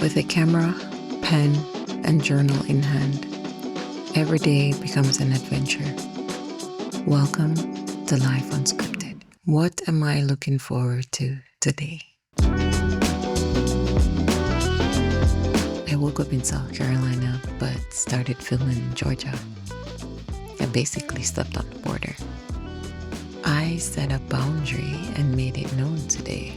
With a camera, pen, and journal in hand, every day becomes an adventure. Welcome to Life Unscripted. What am I looking forward to today? I woke up in South Carolina, but started filming in Georgia. I basically stepped on the border. I set a boundary and made it known today.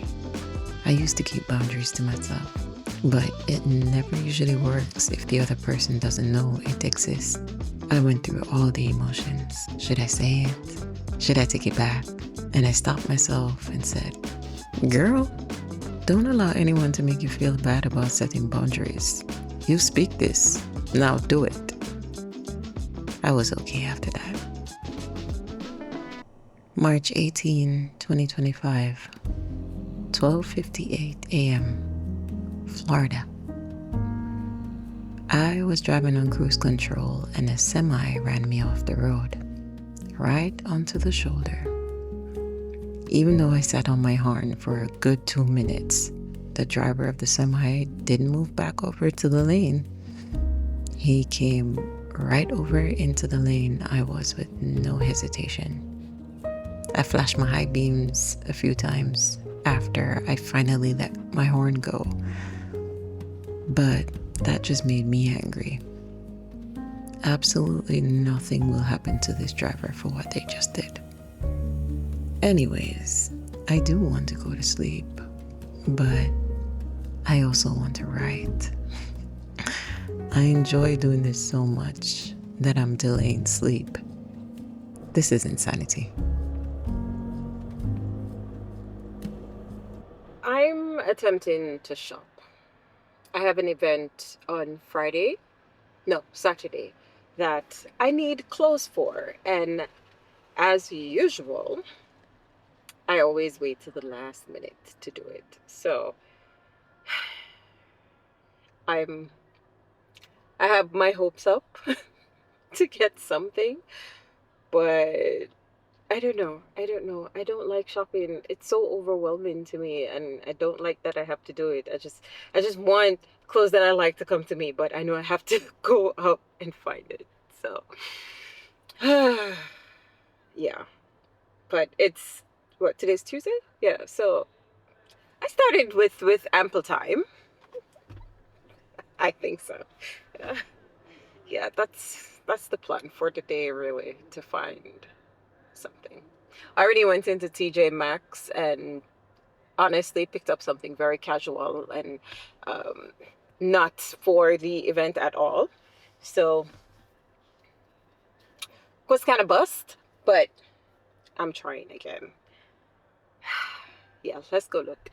I used to keep boundaries to myself, but it never usually works if the other person doesn't know it exists. I went through all the emotions. Should I say it? Should I take it back? And I stopped myself and said, girl, don't allow anyone to make you feel bad about setting boundaries. You speak this, now do it. I was okay after that. March 18, 2025, 12:58 a.m., Florida. I was driving on cruise control and a semi ran me off the road, right onto the shoulder. Even though I sat on my horn for a good 2 minutes, the driver of the semi didn't move back over to the lane. He came right over into the lane I was with no hesitation. I flashed my high beams a few times after I finally let my horn go, but that just made me angry. Absolutely nothing will happen to this driver for what they just did. Anyways, I do want to go to sleep, but I also want to write. I enjoy doing this so much that I'm delaying sleep. This is insanity. I'm attempting to shop. I have an event on Saturday, that I need clothes for. And as usual, I always wait to the last minute to do it. So I have my hopes up to get something, but I don't know. I don't like shopping. It's so overwhelming to me, and I don't like that I have to do it. I just want clothes that I like to come to me, but I know I have to go out and find it. So yeah. But it's today's Tuesday? Yeah. So I started with ample time. I think so. Yeah. Yeah, that's the plan for today, really, to find something. I already went into TJ Maxx and honestly picked up something very casual and not for the event at all. So was kind of bust, but I'm trying again. Yeah, let's go look.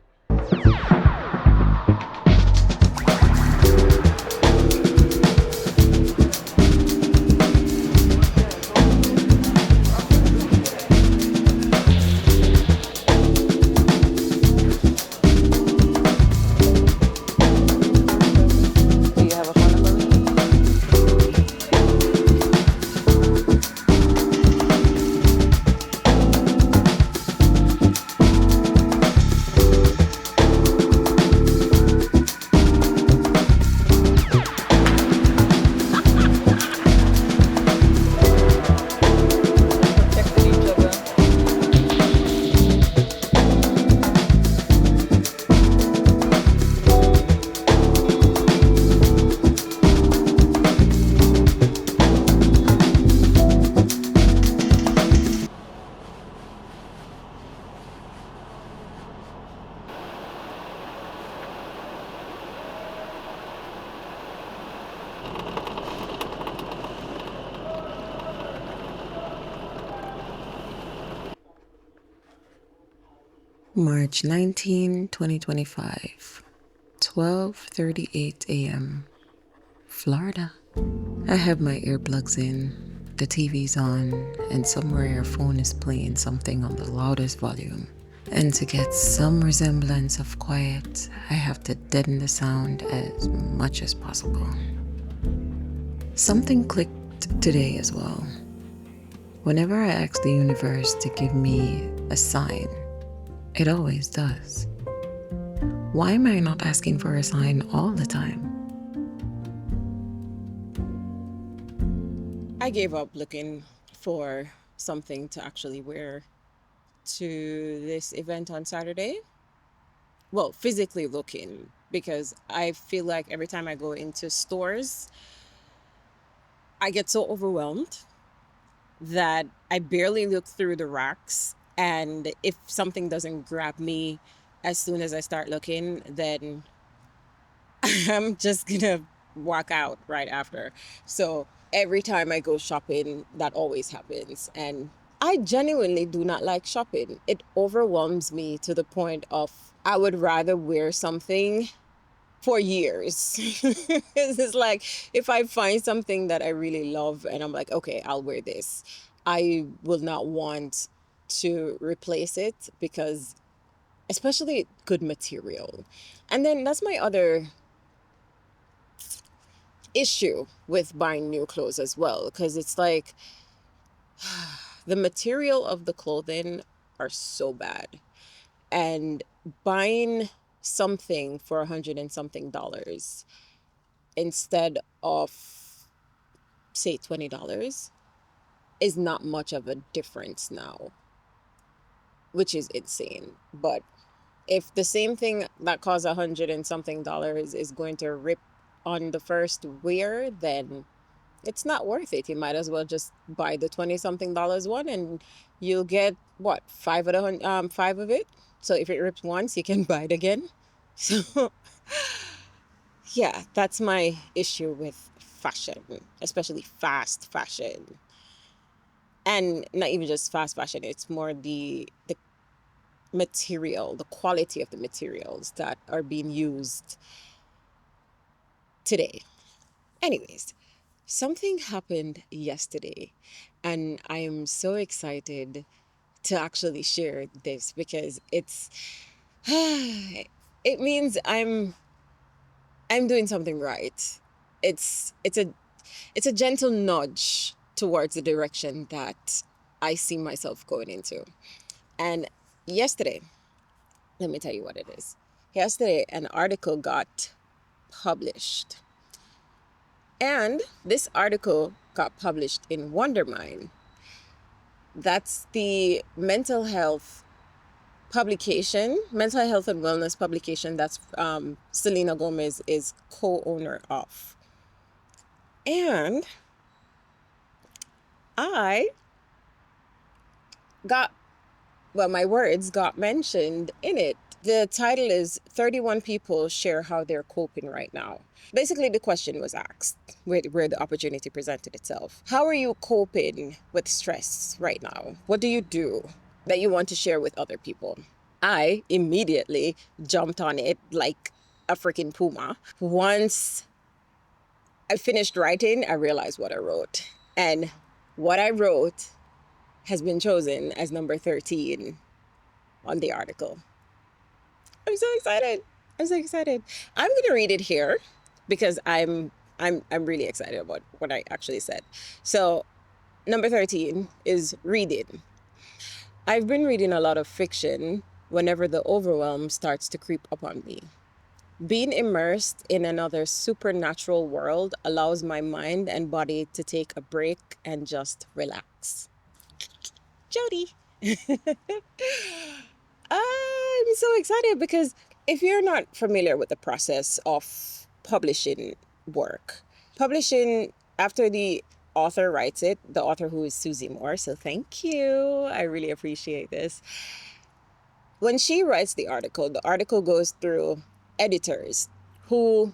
March 19, 2025, 12:38 a.m., Florida. I have my earplugs in, the TV's on, and somewhere your phone is playing something on the loudest volume. And to get some resemblance of quiet, I have to deaden the sound as much as possible. Something clicked today as well. Whenever I ask the universe to give me a sign, it always does. Why am I not asking for a sign all the time? I gave up looking for something to actually wear to this event on Saturday. Well, physically looking, because I feel like every time I go into stores, I get so overwhelmed that I barely look through the racks. And if something doesn't grab me as soon as I start looking, then I'm just gonna walk out right after. So every time I go shopping, that always happens. And I genuinely do not like shopping. It overwhelms me to the point of I would rather wear something for years. It's like if I find something that I really love and I'm like, okay, I'll wear this, I will not want to replace it because, especially good material. And then that's my other issue with buying new clothes as well, because it's like the material of the clothing are so bad, and buying something for $100 and something instead of say $20 is not much of a difference now, which is insane. But if the same thing that costs $100 and something is going to rip on the first wear, then it's not worth it. You might as well just buy the 20 something dollars one and you'll get what, five of it. So if it rips once, you can buy it again. So yeah, that's my issue with fashion, especially fast fashion. And not even just fast fashion, it's more the material, the quality of the materials that are being used today. Anyways, something happened yesterday, and I am so excited to actually share this because it means I'm doing something right. It's a gentle nudge towards the direction that I see myself going into. And yesterday, let me tell you what it is. Yesterday, an article got published. And this article got published in Wondermind. That's the mental health and wellness publication that's Selena Gomez is co-owner of. And I got, well, my words got mentioned in it. The title is 31 People Share How They're Coping Right Now. Basically, the question was asked where the opportunity presented itself. How are you coping with stress right now? What do you do that you want to share with other people? I immediately jumped on it like a freaking puma. Once I finished writing, I realized what I wrote. And what I wrote has been chosen as number 13 on the article. I'm so excited. I'm so excited. I'm going to read it here because I'm really excited about what I actually said. So, number 13 is reading. I've been reading a lot of fiction whenever the overwhelm starts to creep upon me. Being immersed in another supernatural world allows my mind and body to take a break and just relax. Jody. I'm so excited because if you're not familiar with the process of publishing work, publishing after the author writes it, the author who is Susie Moore, so thank you. I really appreciate this. When she writes the article goes through editors who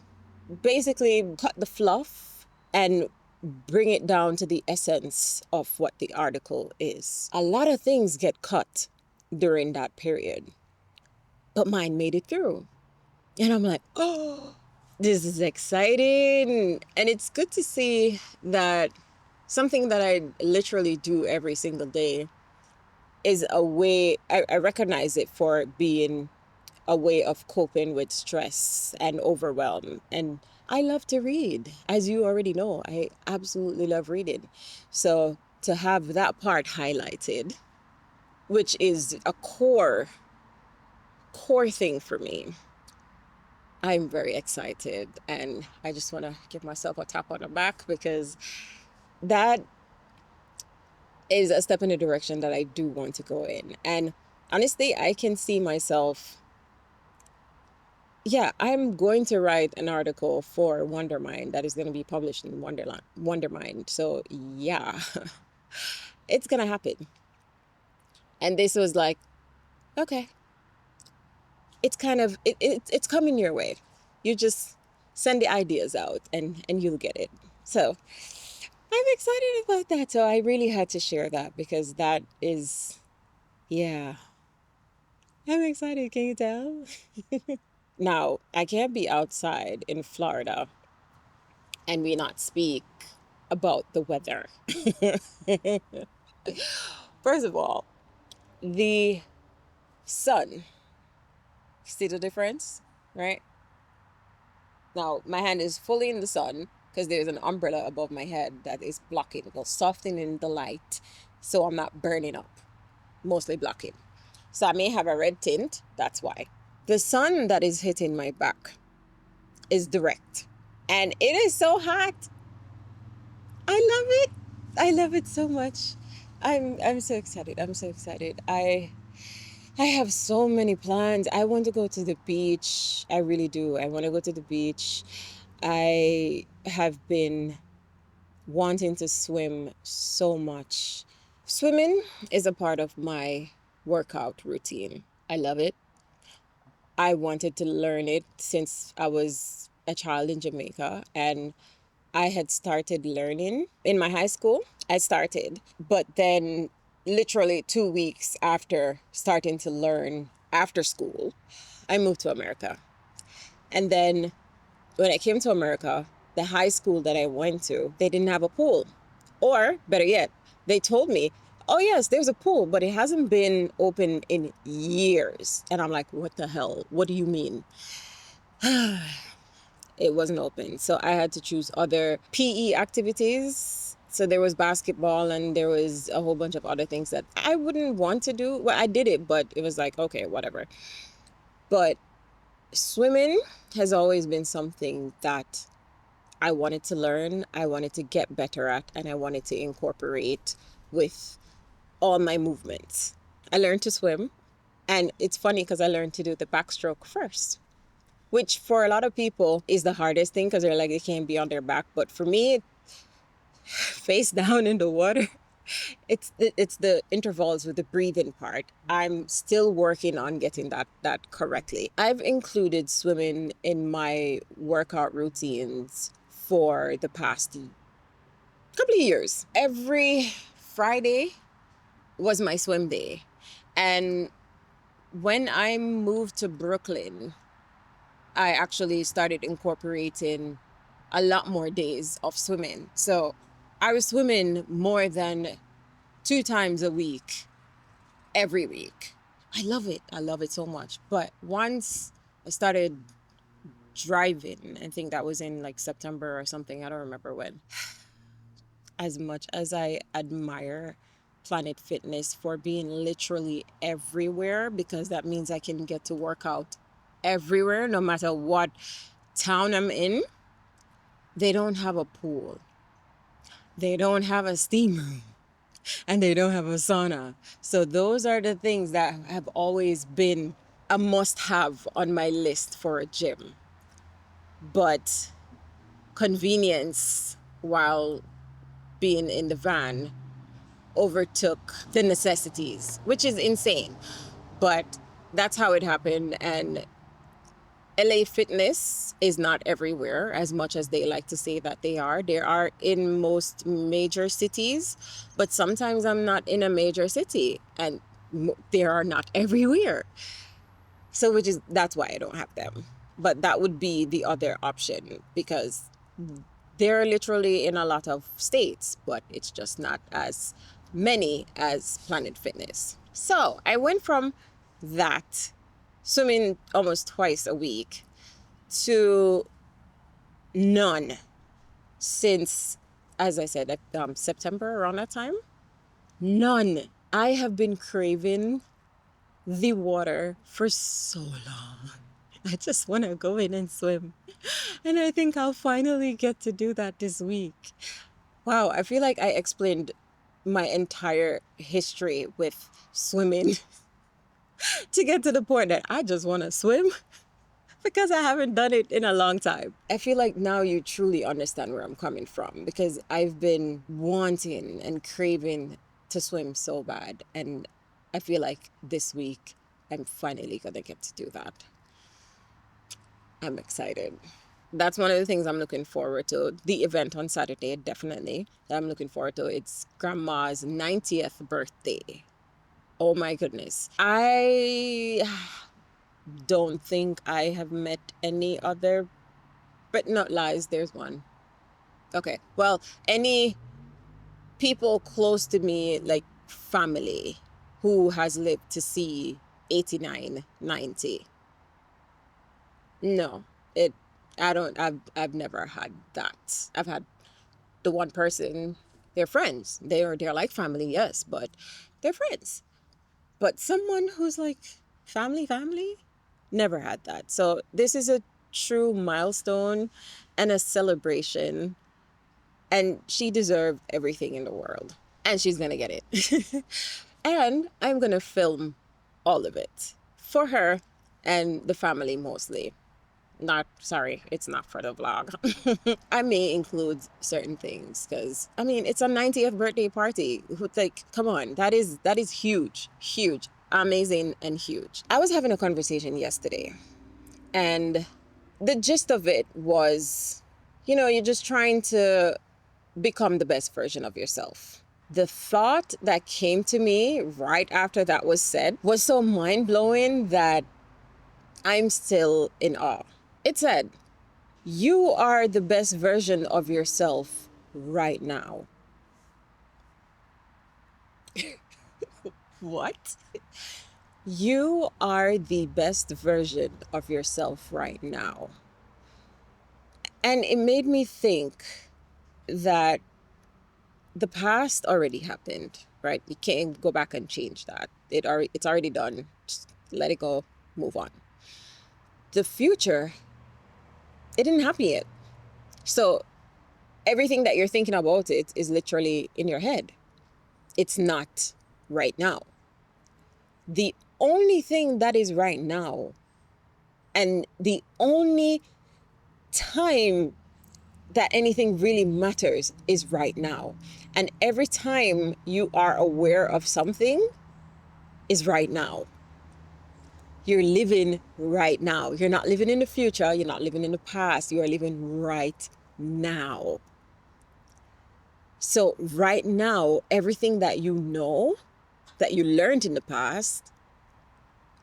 basically cut the fluff and bring it down to the essence of what the article is. A lot of things get cut during that period, but mine made it through. And I'm like, oh, this is exciting. And it's good to see that something that I literally do every single day is a way, I recognize it for being a way of coping with stress and overwhelm. And I love to read. As you already know, I absolutely love reading. So to have that part highlighted, which is a core thing for me, I'm very excited, and I just want to give myself a tap on the back because that is a step in the direction that I do want to go in. And honestly, I can see myself. Yeah, I'm going to write an article for Wondermind that is going to be published in Wondermind. So yeah, it's gonna happen. And this was like, okay, it's kind of it's coming your way. You just send the ideas out, and you'll get it. So I'm excited about that. So I really had to share that because that is, yeah, I'm excited. Can you tell? Now, I can't be outside in Florida and we not speak about the weather. First of all, the sun. See the difference, right? Now, my hand is fully in the sun because there's an umbrella above my head that is blocking or softening the light so I'm not burning up, mostly blocking. So I may have a red tint, that's why. The sun that is hitting my back is direct. And it is so hot. I love it. I love it so much. I'm so excited. I'm so excited. I have so many plans. I want to go to the beach. I really do. I want to go to the beach. I have been wanting to swim so much. Swimming is a part of my workout routine. I love it. I wanted to learn it since I was a child in Jamaica, and I had started learning in my high school. I started, but then literally 2 weeks after starting to learn after school, I moved to America. And then when I came to America, the high school that I went to, they didn't have a pool. Or better yet, they told me, oh, yes, there's a pool, but it hasn't been open in years. And I'm like, what the hell? What do you mean? It wasn't open. So I had to choose other PE activities. So there was basketball and there was a whole bunch of other things that I wouldn't want to do. Well, I did it, but it was like, okay, whatever. But swimming has always been something that I wanted to learn, I wanted to get better at, and I wanted to incorporate with all my movements. I learned to swim, and it's funny because I learned to do the backstroke first, which for a lot of people is the hardest thing because they're like, they can't be on their back. But for me, face down in the water, it's the intervals with the breathing part. I'm still working on getting that correctly. I've included swimming in my workout routines for the past couple of years. Every Friday was my swim day. And when I moved to Brooklyn, I actually started incorporating a lot more days of swimming. So I was swimming more than 2 times a week, every week. I love it. I love it so much. But once I started driving, I think that was in like September or something, I don't remember when. As much as I admire Planet Fitness for being literally everywhere, because that means I can get to work out everywhere, no matter what town I'm in, they don't have a pool. They don't have a steam room. And they don't have a sauna. So those are the things that have always been a must have on my list for a gym. But convenience while being in the van overtook the necessities, which is insane. But that's how it happened. And LA Fitness is not everywhere as much as they like to say that they are. They are in most major cities, but sometimes I'm not in a major city and they are not everywhere. So that's why I don't have them. But that would be the other option because they're literally in a lot of states, but it's just not as many as Planet Fitness. So I went from that, swimming almost twice a week, to none since, as I said, September, around that time. None. I have been craving the water for so long. I just want to go in and swim. And I think I'll finally get to do that this week. Wow, I feel like I explained my entire history with swimming to get to the point that I just want to swim because I haven't done it in a long time. I feel like now you truly understand where I'm coming from because I've been wanting and craving to swim so bad. And I feel like this week I'm finally going to get to do that. I'm excited. That's one of the things I'm looking forward to. The event on Saturday, definitely, that I'm looking forward to. It's grandma's 90th birthday. Oh my goodness. I don't think I have met any other, but not lies, there's one. Okay. Well, any people close to me, like family, who has lived to see 89, 90. No, it, I don't, I've never had that. I've had the one person, they're friends. They're like family, yes, but they're friends. But someone who's like family, never had that. So this is a true milestone and a celebration. And she deserved everything in the world. And she's gonna get it. And I'm gonna film all of it for her and the family mostly. Not, sorry, it's not for the vlog. I may include certain things because I mean it's a 90th birthday party. Like, come on, that is huge, amazing and huge. I was having a conversation yesterday, and the gist of it was, you're just trying to become the best version of yourself. The thought that came to me right after that was said was so mind blowing that I'm still in awe. It said, you are the best version of yourself right now. What? You are the best version of yourself right now. And it made me think that the past already happened, right? You can't go back and change that. It's already done. Just let it go, move on. The future, it didn't happen yet. So everything that you're thinking about it is literally in your head. It's not right now. The only thing that is right now, and the only time that anything really matters, is right now. And every time you are aware of something is right now. You're living right now. You're not living in the future. You're not living in the past. You are living right now. So right now, everything that you know, that you learned in the past,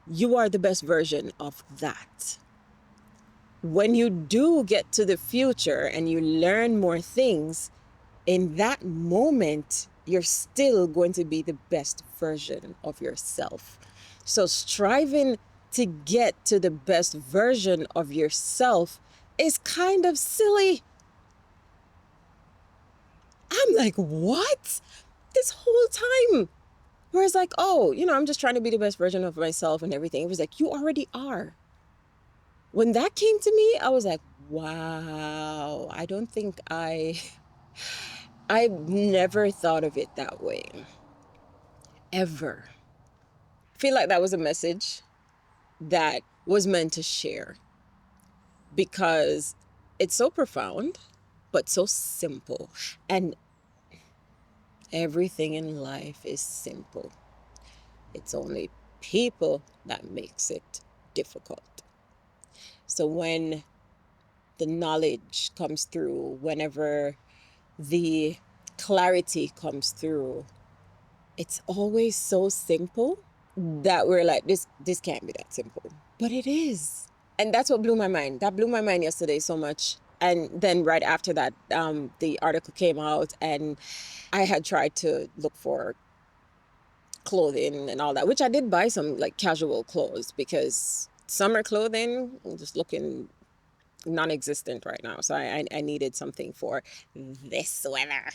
you are the best version of that. When you do get to the future and you learn more things, in that moment, you're still going to be the best version of yourself. So striving to get to the best version of yourself is kind of silly. I'm like, what? This whole time. Whereas like, oh, I'm just trying to be the best version of myself and everything. It was like, you already are. When that came to me, I was like, wow, I don't think I've never thought of it that way. Ever. I feel like that was a message that was meant to share because it's so profound, but so simple. And everything in life is simple. It's only people that makes it difficult. So when the knowledge comes through, whenever the clarity comes through, it's always so simple that we're like, this can't be that simple. But it is. And that's what blew my mind. That blew my mind yesterday so much. And then right after that, the article came out, and I had tried to look for clothing and all that, which I did buy some like casual clothes because summer clothing just looking non-existent right now. So I needed something for this weather.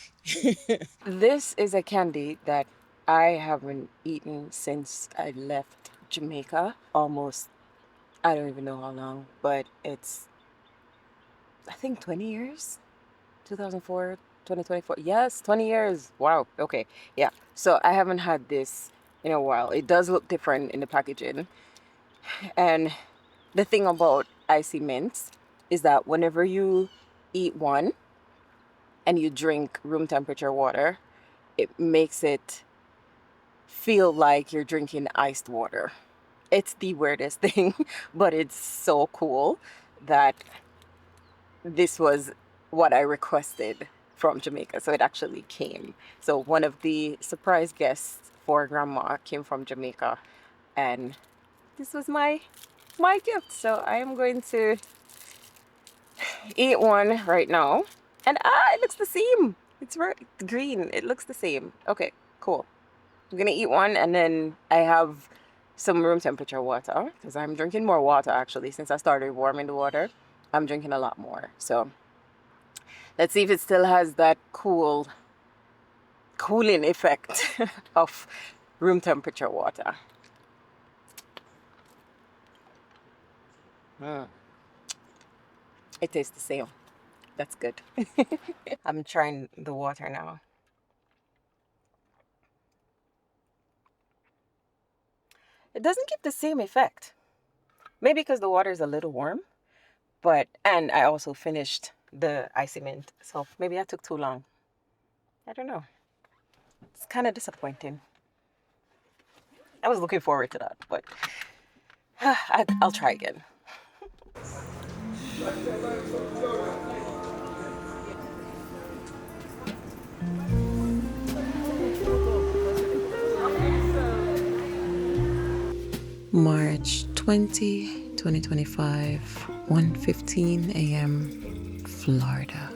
This is a candy that I haven't eaten since I left Jamaica almost I don't even know how long, but it's, I think 20 years. 2004, 2024. Yes, 20 years. Wow. Okay. Yeah. So I haven't had this in a while. It does look different in the packaging. And the thing about Icy Mints is that whenever you eat one and you drink room temperature water, it makes it feel like you're drinking iced water. It's the weirdest thing, but it's so cool that this was what I requested from Jamaica. So it actually came. So one of the surprise guests for grandma came from Jamaica, and this was my gift. So I am going to eat one right now. And it looks the same. It's green. It looks the same. Okay, cool. I'm gonna eat one, and then I have some room temperature water because I'm drinking more water actually since I started warming the water. I'm drinking a lot more. So let's see if it still has that cooling effect of room temperature water. It tastes the same. That's good. I'm trying the water now. It doesn't give the same effect. Maybe because the water is a little warm, and I also finished the Icy Mint, so maybe I took too long. I don't know. It's kind of disappointing. I was looking forward to that, but I'll try again. March 20, 2025, 1:15 a.m., Florida.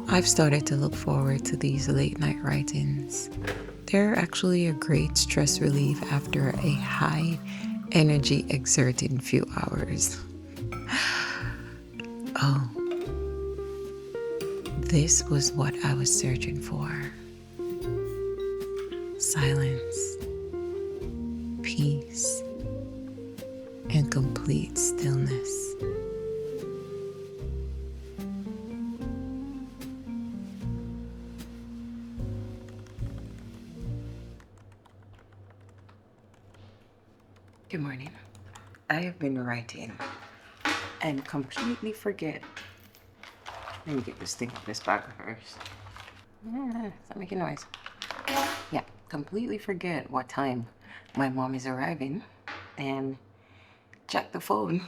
I've started to look forward to these late night write-ins. They're actually a great stress relief after a high energy exerting few hours. Oh, this was what I was searching for. Silence, peace, and complete stillness. Good morning. I have been writing and completely forget. Let me get this thing off this bag first. Stop making noise. Yeah, completely forget what time my mom is arriving and check the phone.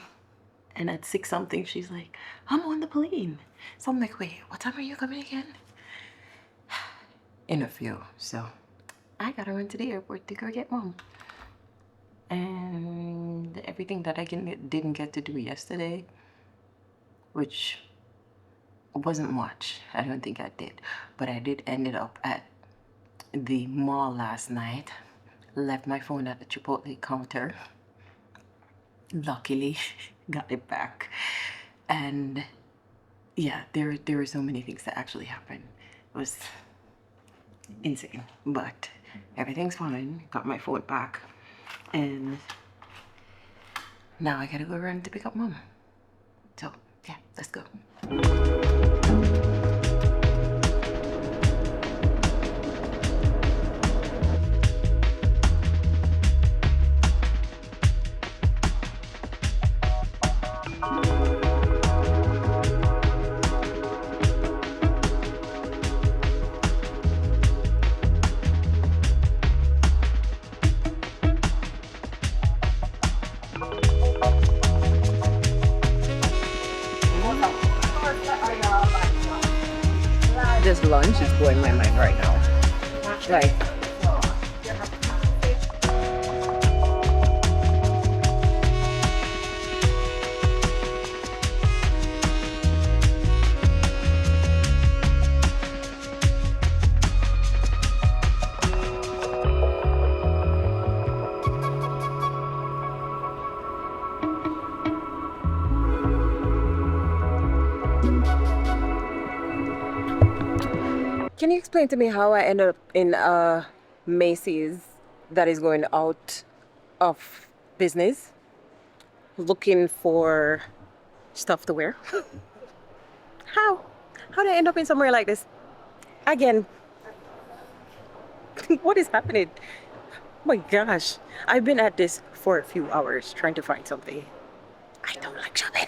And at 6 something, she's like, I'm on the plane. So I'm like, wait, what time are you coming again? In a few. So I gotta run to the airport to go get mom. And everything that I didn't get to do yesterday, which wasn't much. I don't think I did. But I did ended up at the mall last night. Left my phone at the Chipotle counter. Luckily, got it back. And yeah, there were so many things that actually happened. It was insane. But everything's fine. Got my phone back. And now I gotta go run to pick up mom. So yeah, let's go. Just lunch is blowing my mind right now. Like, can you explain to me how I ended up in Macy's that is going out of business? looking for stuff to wear. How? How did I end up in somewhere like this? Again. What is happening? Oh my gosh. I've been at this for a few hours trying to find something. I don't like shopping.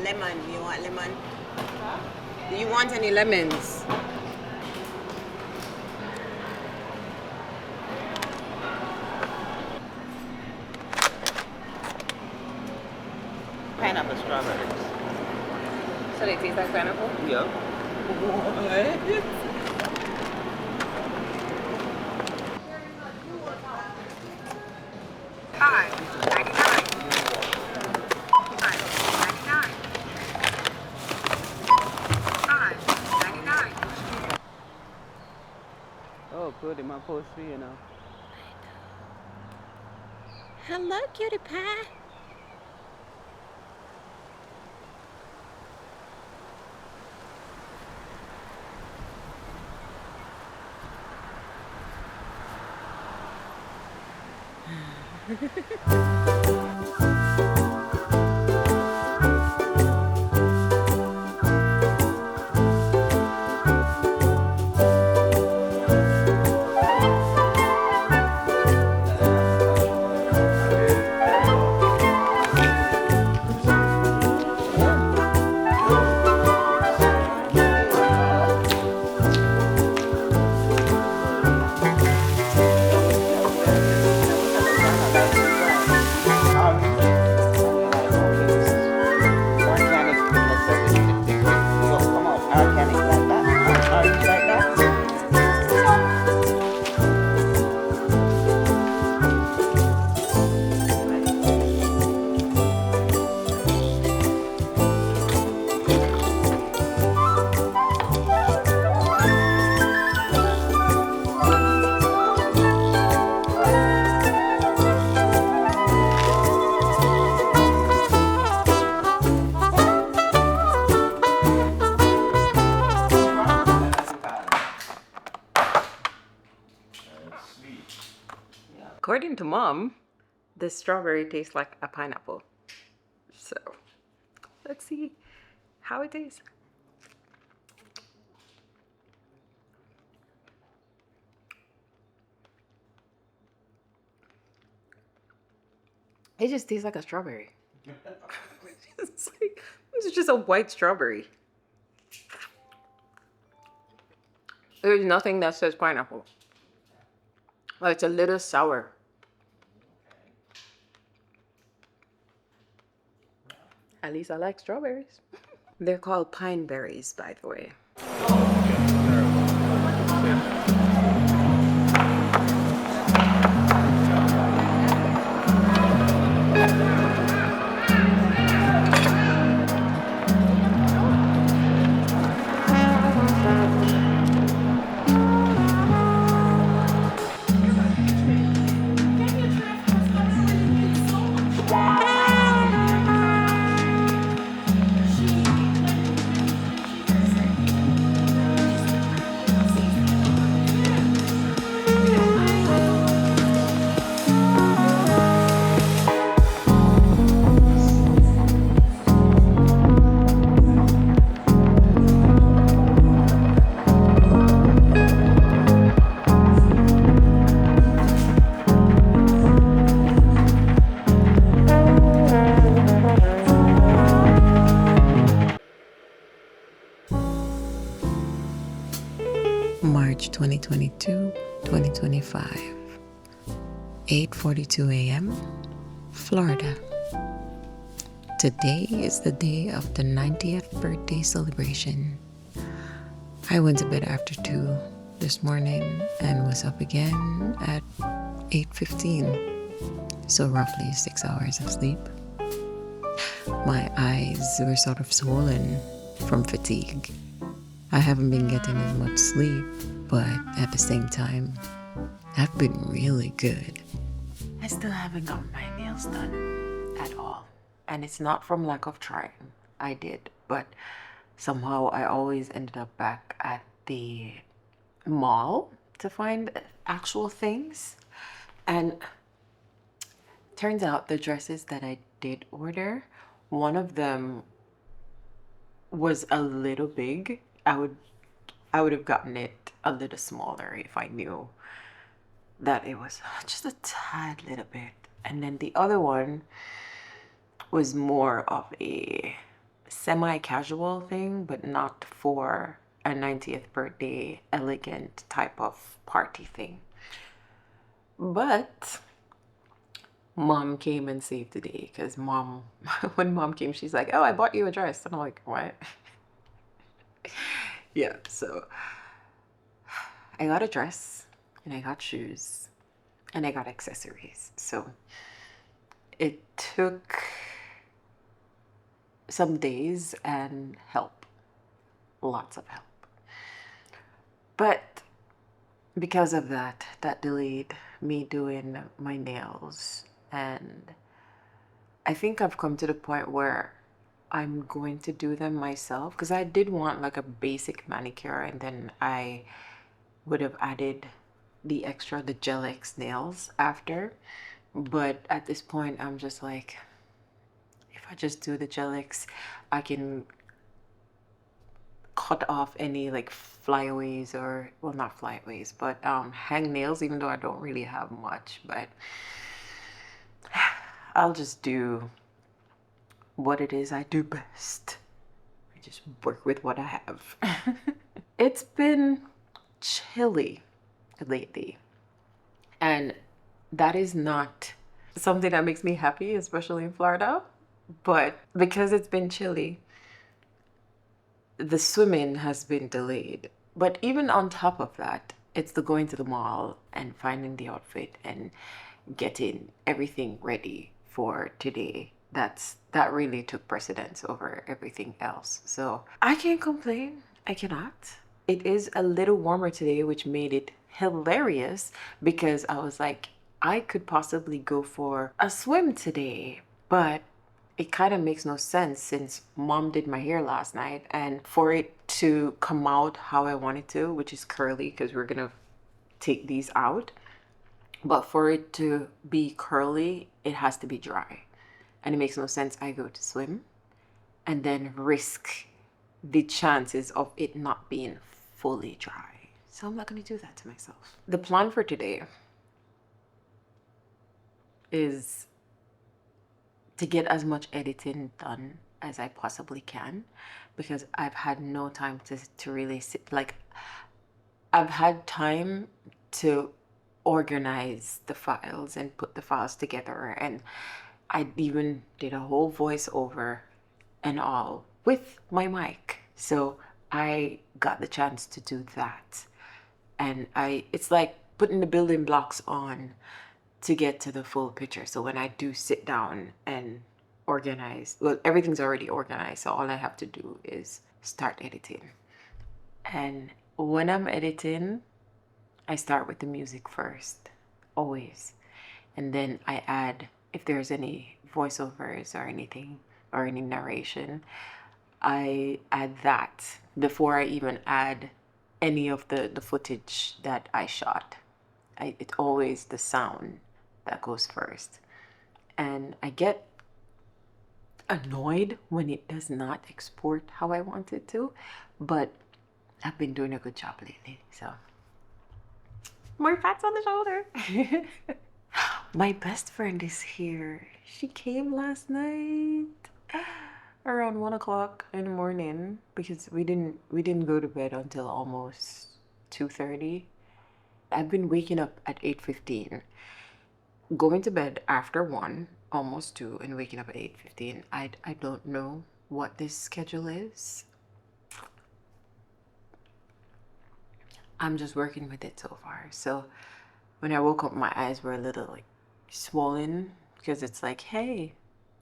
Lemon, you want lemon? Do you want any lemons? Pineapple strawberries. So they taste like pineapple? Yeah. Oh, good in my poultry, you know. Hello, cutie pie. According to Mom, the strawberry tastes like a pineapple. So, let's see how it tastes. It just tastes like a strawberry. It's just a white strawberry. There's nothing that says pineapple. It's a little sour. At least I like strawberries. They're called pine berries, by the way. March 2022, 2025, 8:42 a.m., Florida. Today is the day of the 90th birthday celebration. I went to bed after 2 this morning and was up again at 8:15, so roughly 6 hours of sleep. My eyes were sort of swollen from fatigue. I haven't been getting as much sleep, but at the same time, I've been really good. I still haven't got my nails done at all. And it's not from lack of trying. I did, but somehow I always ended up back at the mall to find actual things. And turns out the dresses that I did order, one of them was a little big. I would have gotten it a little smaller if I knew that it was just a tad little bit. And then the other one was more of a semi-casual thing, but not for a 90th birthday elegant type of party thing. But mom came and saved the day because mom, when mom came, she's like, "Oh, I bought you a dress." And I'm like, "What?" Yeah, so I got a dress and I got shoes and I got accessories. So it took some days and help, lots of help. But because of that, that delayed me doing my nails. And I think I've come to the point where I'm going to do them myself because I did want like a basic manicure and then I would have added the extra, the Gel X nails after. But at this point, I'm just like, if I just do the Gel X, I can cut off any like flyaways or, well, not flyaways, but hang nails, even though I don't really have much. But I'll just do what it is I do best. I just work with what I have. It's been chilly lately, and that is not something that makes me happy, especially in Florida. But because it's been chilly, the swimming has been delayed. But even on top of that, it's the going to the mall and finding the outfit and getting everything ready for today. That really took precedence over everything else. So I can't complain. I cannot. It is a little warmer today, which made it hilarious because I was like, I could possibly go for a swim today, but it kind of makes no sense since mom did my hair last night and for it to come out how I want it to, which is curly because we're gonna take these out. But for it to be curly, it has to be dry. And it makes no sense I go to swim and then risk the chances of it not being fully dry. So I'm not going to do that to myself. The plan for today is to get as much editing done as I possibly can because I've had no time to really sit. Like, I've had time to organize the files and put the files together, and I even did a whole voiceover and all with my mic. So I got the chance to do that. And it's like putting the building blocks on to get to the full picture. So when I do sit down and organize, well, everything's already organized. So all I have to do is start editing. And when I'm editing, I start with the music first, always. And then I add, if there's any voiceovers or anything or any narration, I add that before I even add any of the footage that I shot. It's always the sound that goes first. And I get annoyed when it does not export how I want it to, but I've been doing a good job lately, so more pats on the shoulder. My best friend is here. She came last night around 1 o'clock in the morning because we didn't go to bed until almost 2:30. I've been waking up at 8:15, going to bed after 1, almost 2, and waking up at 8:15. I don't know what this schedule is. I'm just working with it so far. So when I woke up, my eyes were a little like swollen because it's like, hey,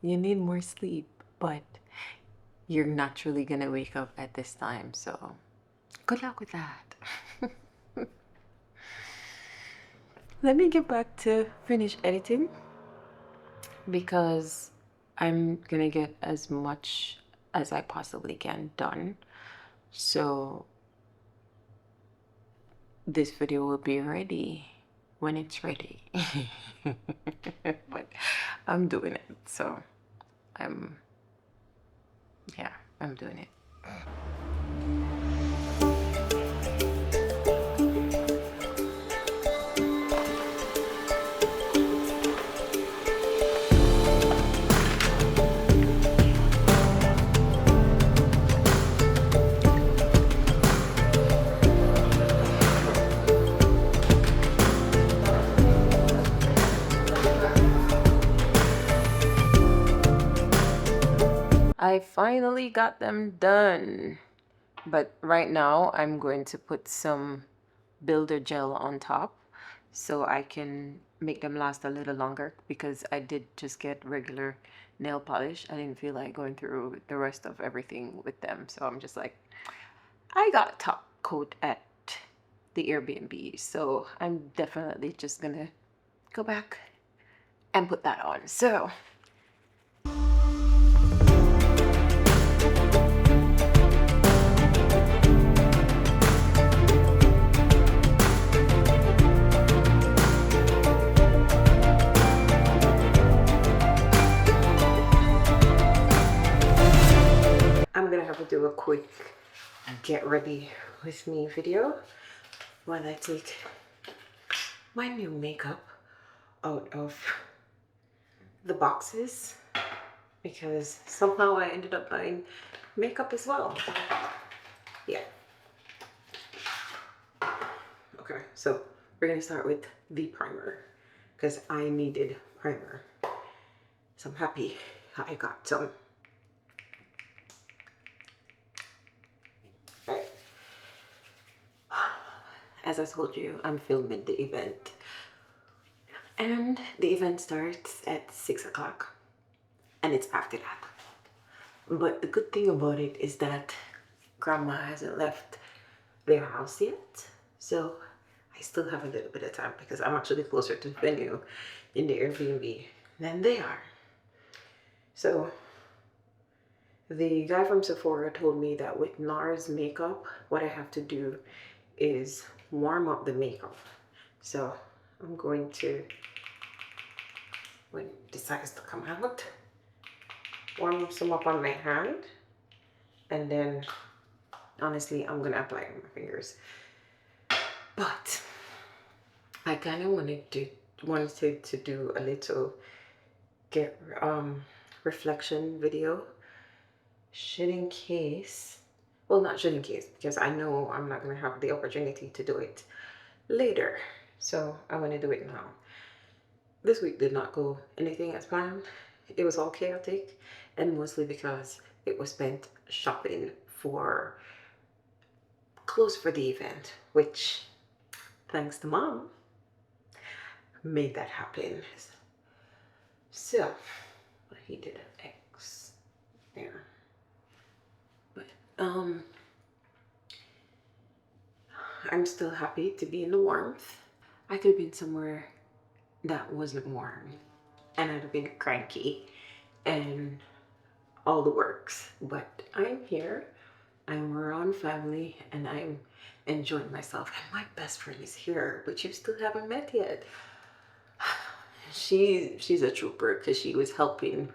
you need more sleep. but you're naturally gonna wake up at this time, so good luck with that. Let me get back to finish editing because I'm gonna get as much as I possibly can done. So this video will be ready when it's ready. But I'm doing it, so I'm doing it. I finally got them done. But right now I'm going to put some builder gel on top so I can make them last a little longer, because I did just get regular nail polish. I didn't feel like going through the rest of everything with them. So I'm just like, I got a top coat at the Airbnb. So I'm definitely just gonna go back and put that on. So I'm gonna have to do a quick get ready with me video while I take my new makeup out of the boxes, because somehow I ended up buying makeup as well. Yeah. Okay, so we're gonna start with the primer because I needed primer. So I'm happy I got some. Right. As I told you, I'm filming the event. And the event starts at 6 o'clock. And it's after that. But the good thing about it is that Grandma hasn't left their house yet. So I still have a little bit of time because I'm actually closer to the venue in the Airbnb than they are. So the guy from Sephora told me that with NARS makeup, what I have to do is warm up the makeup. So I'm going to, when it decides to come out, warm some up on my hand, and then honestly I'm gonna apply it on my fingers. But I kind of wanted to do a little reflection video, should in case, well, not should in case, because I know I'm not gonna have the opportunity to do it later. So I want to do it now. This week did not go anything as planned. It was all chaotic, and mostly because it was spent shopping for clothes for the event, which, thanks to Mom, made that happen. So he did an X there. But I'm still happy to be in the warmth. I could have been somewhere that wasn't warm and I'd have been cranky and all the works, but I'm here, I'm around family, and I'm enjoying myself. And my best friend is here, but you still haven't met yet. She's a trooper because she was helping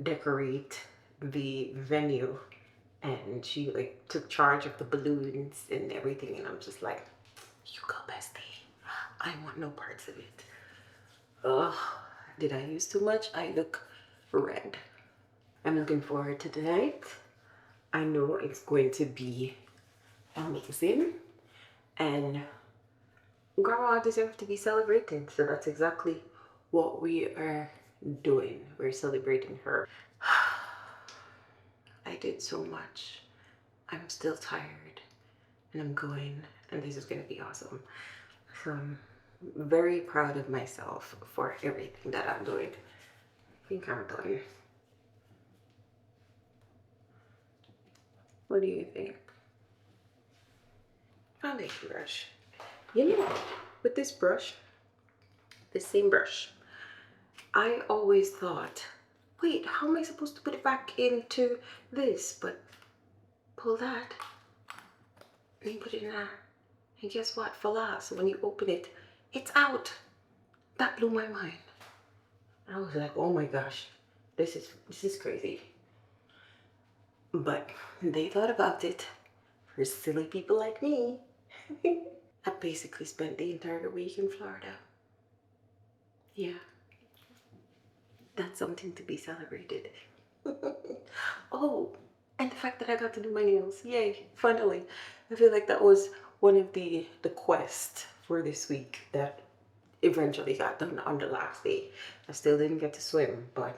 decorate the venue, and she like took charge of the balloons and everything, and I'm just like, you go, bestie. I want no parts of it. Ugh, did I use too much? I look red. I'm looking forward to tonight. I know it's going to be amazing, and Grandma deserves to be celebrated, so that's exactly what we are doing. We're celebrating her. I did so much. I'm still tired, and I'm going, and this is going to be awesome. So I'm very proud of myself for everything that I'm doing. I think I'm done. What do you think? Foundation brush. You know, with this brush, the same brush, I always thought, wait, how am I supposed to put it back into this? But pull that and you put it in there. And guess what? Falas, when you open it, it's out. That blew my mind. I was like, oh my gosh, this is crazy. But they thought about it for silly people like me. I basically spent the entire week in Florida. Yeah. That's something to be celebrated. Oh, and the fact that I got to do my nails. Yay, finally. I feel like that was one of the quest for this week that eventually got done on the last day. I still didn't get to swim, but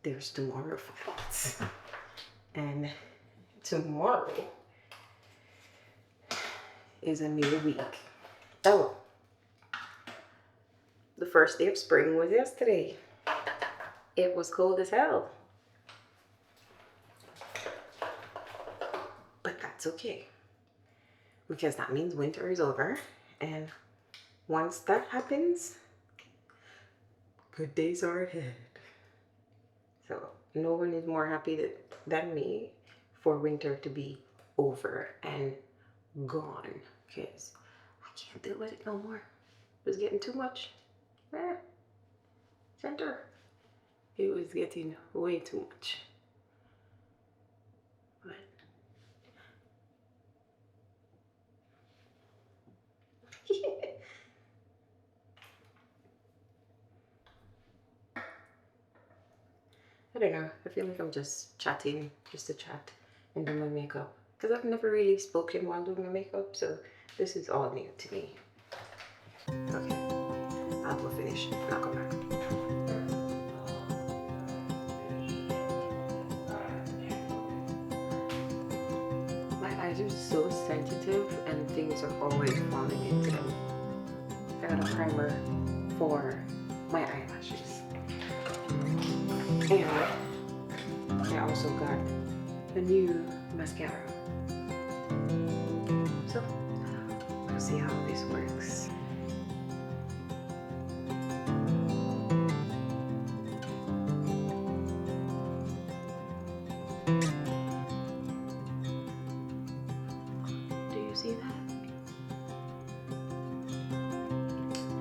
there's tomorrow, folks. And tomorrow is a new week. Oh, the first day of spring was yesterday. It was cold as hell. But that's okay, because that means winter is over. And once that happens, good days are ahead. So no one is more happy than me for winter to be over and gone, because I can't deal with it no more. It was getting too much. Center. It was getting way too much. But I don't know. I feel like I'm just chatting, just to chat and do my makeup. Because I've never really spoken while doing my makeup, so this is all new to me. Okay, I'll go finish and I'll come back. My eyes are so sensitive and things are always falling into them. I got a primer for my eyelashes. And I also got a new mascara. So, we'll see how this works. Do you see that?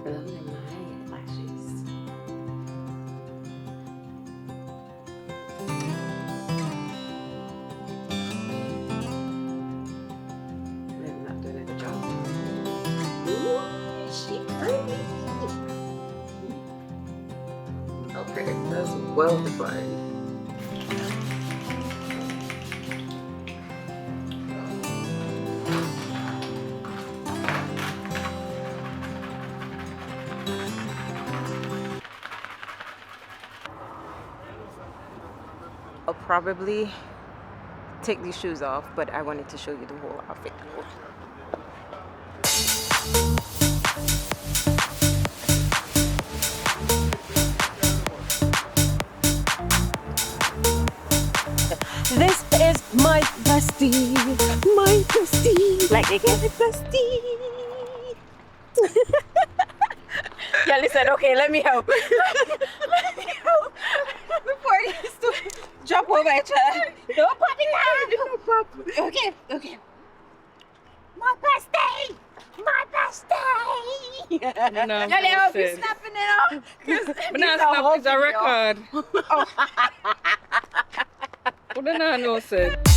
Those are my lashes. I'm not doing a good job. Ooh, she pretty. Okay, that's well defined. I'll probably take these shoes off, but I wanted to show you the whole outfit. This is my bestie, like it is bestie. Yeah, listen, okay, let me help. Let me help. Before it is to drop over each other. Don't pop it down. Don't pop. Okay. My bestie! My bestie! No, Y'all help you snapping it off. But now snap is a record. What did I know said?